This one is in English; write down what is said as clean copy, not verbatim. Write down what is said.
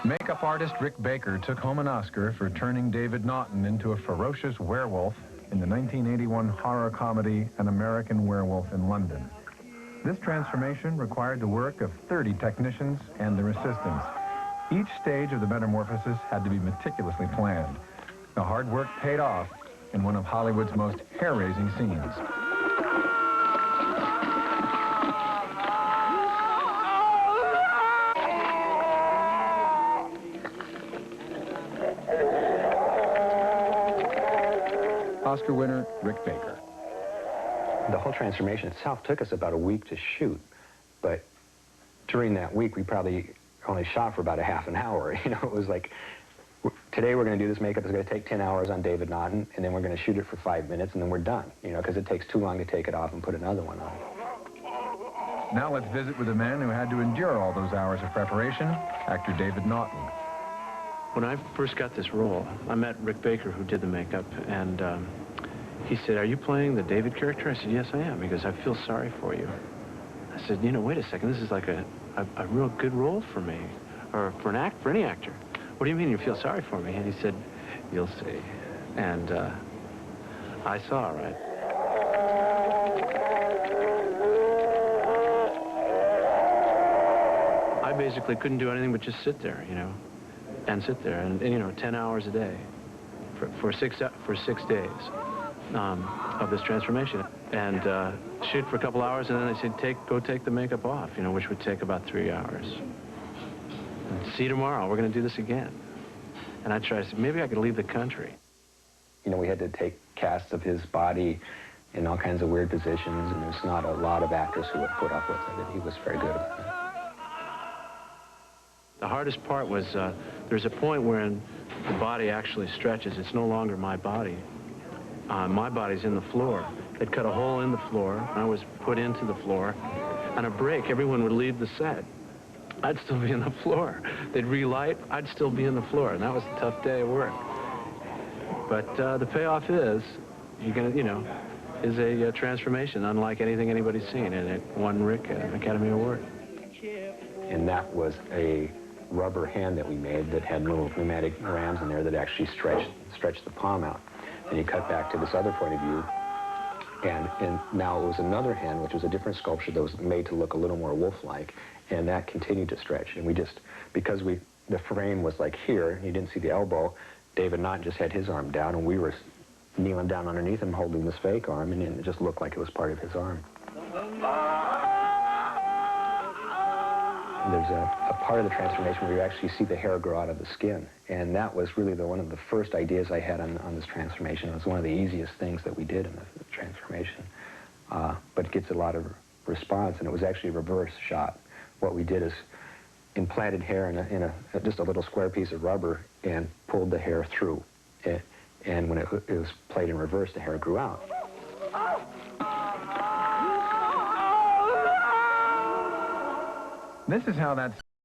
Makeup artist Rick Baker took home an Oscar for turning David Naughton into a ferocious werewolf in the 1981 horror comedy An American Werewolf in London. This transformation required the work of 30 technicians and their assistants. Each stage of the metamorphosis had to be meticulously planned. The hard work paid off in one of Hollywood's most hair-raising scenes. Oscar winner Rick Baker. The whole transformation itself took us about a week to shoot, but during that week we probably only shot for about a half an hour. You know, it was like, today we're going to do this makeup, it's going to take 10 hours on David Naughton, and then we're going to shoot it for 5 minutes, and then we're done, you know, because it takes too long to take it off and put another one on. Now let's visit with a man who had to endure all those hours of preparation, actor David Naughton. When I first got this role, I met Rick Baker, who did the makeup, and he said, "Are you playing the David character?" I said, "Yes, I am," because I feel sorry for you. I said, "You know, wait a second, this is like a real good role for me, or for any actor. What do you mean you feel sorry for me?" And he said, "You'll see." And I saw, right? I basically couldn't do anything but just sit there, you know, and sit there, and you know, 10 hours a day for 6 days of this transformation, and shoot for a couple hours, and then they said, go take the makeup off, you know, which would take about 3 hours. And see you tomorrow. We're going to do this again. And I tried to say, maybe I could leave the country. You know, we had to take casts of his body in all kinds of weird positions, and there's not a lot of actors who would put up with it. He was very good at that. The hardest part was there's a point when the body actually stretches. It's no longer my body. My body's in the floor. They'd cut a hole in the floor. I was put into the floor. On a break, everyone would leave the set. I'd still be in the floor. They'd relight. I'd still be in the floor, and that was a tough day of work. But the payoff is, is a transformation unlike anything anybody's seen, and it won Rick an Academy Award. And that was a rubber hand that we made that had little pneumatic rams in there that actually stretched the palm out. And you cut back to this other point of view, and now it was another hand, which was a different sculpture that was made to look a little more wolf-like, and that continued to stretch. And we just, because the frame was like here, you didn't see the elbow, David Naughton just had his arm down, and we were kneeling down underneath him holding this fake arm, and it just looked like it was part of his arm. There's a part of the transformation where you actually see the hair grow out of the skin, and that was really one of the first ideas I had on this transformation. It was one of the easiest things that we did in the transformation, but it gets a lot of response, and it was actually a reverse shot. What we did is implanted hair in just a little square piece of rubber and pulled the hair through, and when it was played in reverse, the hair grew out. This is how that